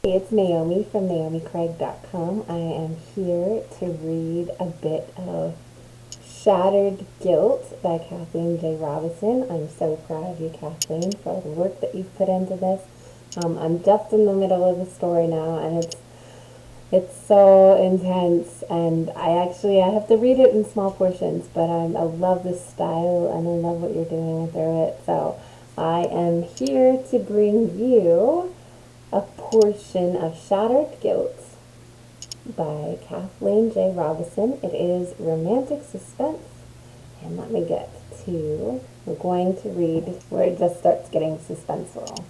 Hey, it's Naomi from NaomiCraig.com. I am here to read a bit of Shattered Guilt by Kathleen J. Robinson. I'm so proud of you, Kathleen, for all the work that you've put into this. I'm just in the middle of the story now, and it's so intense, and I have to read it in small portions, but I love the style, and I love what you're doing through it. So I am here to bring you a portion of Shattered Guilt by Kathleen J. Robinson. It is romantic suspense. And let me get to, we're going to read where it just starts getting suspenseful.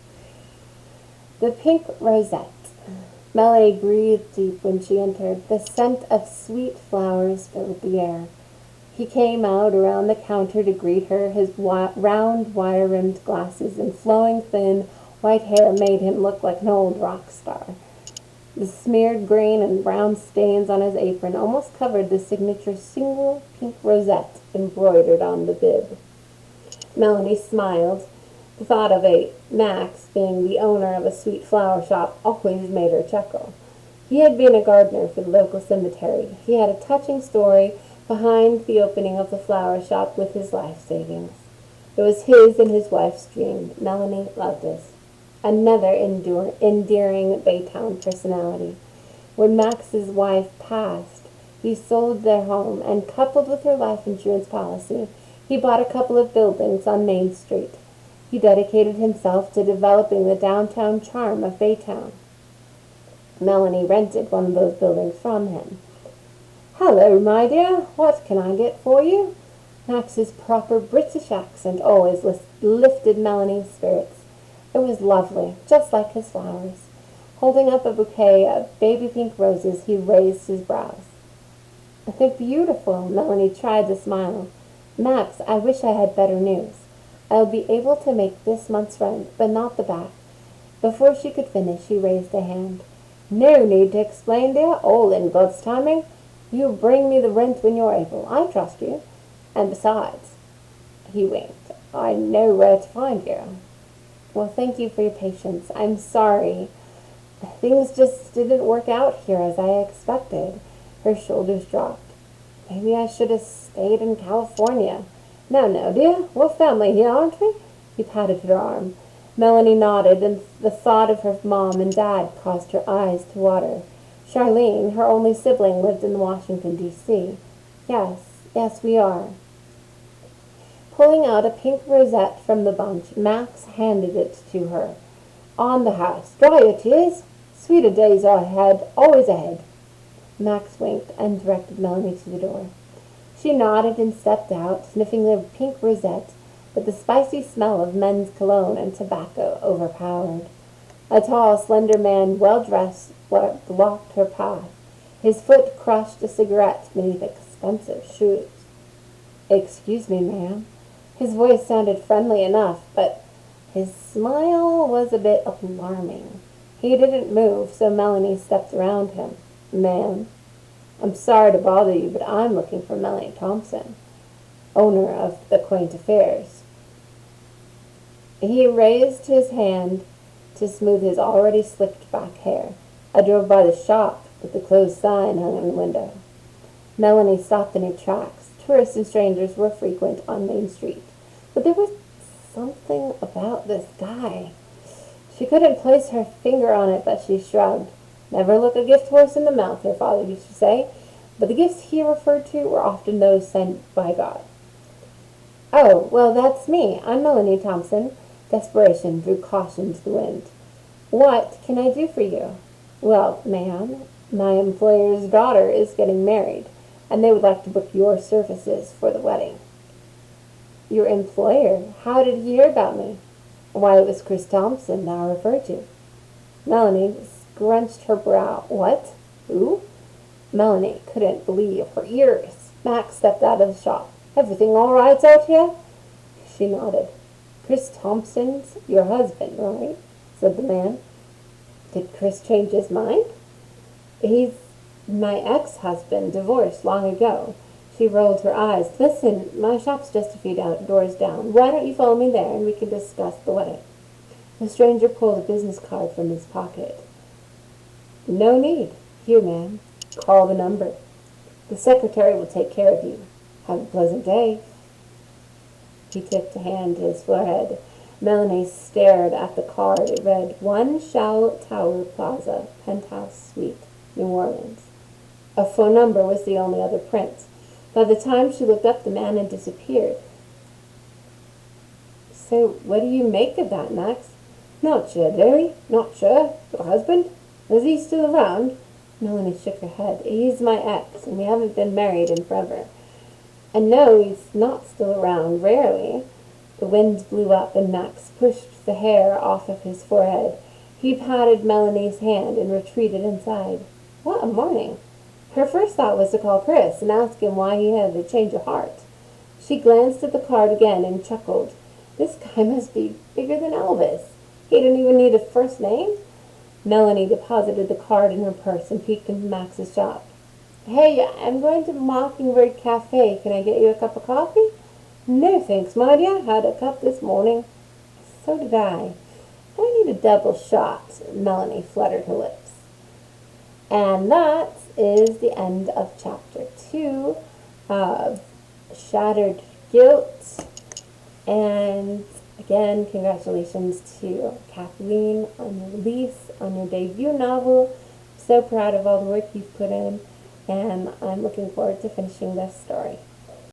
The Pink Rosette. Melanie breathed deep when she entered. The scent of sweet flowers filled the air. He came out around the counter to greet her. His round, wire-rimmed glasses and flowing, thin, white hair made him look like an old rock star. The smeared green and brown stains on his apron almost covered the signature single pink rosette embroidered on the bib. Melanie smiled. The thought of a Max being the owner of a sweet flower shop always made her chuckle. He had been a gardener for the local cemetery. He had a touching story behind the opening of the flower shop with his life savings. It was his and his wife's dream. Melanie loved it. Another endearing Baytown personality. When Max's wife passed, he sold their home, and coupled with her life insurance policy, he bought a couple of buildings on Main Street. He dedicated himself to developing the downtown charm of Baytown. Melanie rented one of those buildings from him. "Hello, my dear. What can I get for you?" Max's proper British accent always lifted Melanie's spirits. It was lovely, just like his flowers. Holding up a bouquet of baby pink roses, he raised his brows. "They're beautiful." Melanie tried to smile. "Max, I wish I had better news. I'll be able to make this month's rent, but not the back." Before she could finish, he raised a hand. "No need to explain, dear. All in God's timing. You bring me the rent when you're able. I trust you. And besides," he winked, "I know where to find you." "Well, thank you for your patience. I'm sorry. Things just didn't work out here as I expected." Her shoulders dropped. "Maybe I should have stayed in California." No, dear. We're family here, aren't we?" He patted her arm. Melanie nodded, and the thought of her mom and dad caused her eyes to water. Charlene, her only sibling, lived in Washington, D.C. Yes, we are." Pulling out a pink rosette from the bunch, Max handed it to her. "On the house. Dry your tears. Sweeter days are ahead, always ahead." Max winked and directed Melanie to the door. She nodded and stepped out, sniffing the pink rosette, but the spicy smell of men's cologne and tobacco overpowered. A tall, slender man, well-dressed, blocked her path. His foot crushed a cigarette beneath expensive shoes. "Excuse me, ma'am." His voice sounded friendly enough, but his smile was a bit alarming. He didn't move, so Melanie stepped around him. "Ma'am, I'm sorry to bother you, but I'm looking for Melanie Thompson, owner of the Quaint Affairs." He raised his hand to smooth his already slicked back hair. "I drove by the shop, but the closed sign hung in the window." Melanie stopped in her tracks. Tourists and strangers were frequent on Main Street, but there was something about this guy. She couldn't place her finger on it, but she shrugged. "Never look a gift horse in the mouth," her father used to say, but the gifts he referred to were often those sent by God. "Oh, well, that's me. I'm Melanie Thompson." Desperation drew caution to the wind. "What can I do for you?" "Well, ma'am, my employer's daughter is getting married, and they would like to book your services for the wedding." "Your employer? How did he hear about me?" "Why, it was Chris Thompson that I referred to." Melanie scrunched her brow. "What? Who?" Melanie couldn't believe her ears. Max stepped out of the shop. "Everything all right out here?" She nodded. "Chris Thompson's your husband, right?" said the man. "Did Chris change his mind?" "He's my ex-husband, divorced long ago." She rolled her eyes. "Listen, my shop's just a few doors down. Why don't you follow me there, and we can discuss the wedding?" The stranger pulled a business card from his pocket. No need. Here, ma'am. Call the number. The secretary will take care of you. Have a pleasant day. He tipped a hand to his forehead. Melanie stared at the card. It read, One Shell Tower Plaza, Penthouse Suite, New Orleans. A phone number was the only other print. By the time she looked up, the man had disappeared. So, what do you make of that, Max? Not sure, dearie. Not sure. Your husband? Is he still around? Melanie shook her head. He's my ex, and we haven't been married in forever. And no, he's not still around, rarely. The wind blew up, and Max pushed the hair off of his forehead. He patted Melanie's hand and retreated inside. What a morning! Her first thought was to call Chris and ask him why he had a change of heart. She glanced at the card again and chuckled. This guy must be bigger than Elvis. He didn't even need a first name. Melanie deposited the card in her purse and peeked into Max's shop. Hey, I'm going to Mockingbird Cafe. Can I get you a cup of coffee? No, thanks, my dear. Had a cup this morning. So did I. I need a double shot. Melanie fluttered her lips. And that is the end of chapter 2 of Shattered Guilt. And again, congratulations to Kathleen on your release, on your debut novel. So proud of all the work you've put in, and I'm looking forward to finishing this story.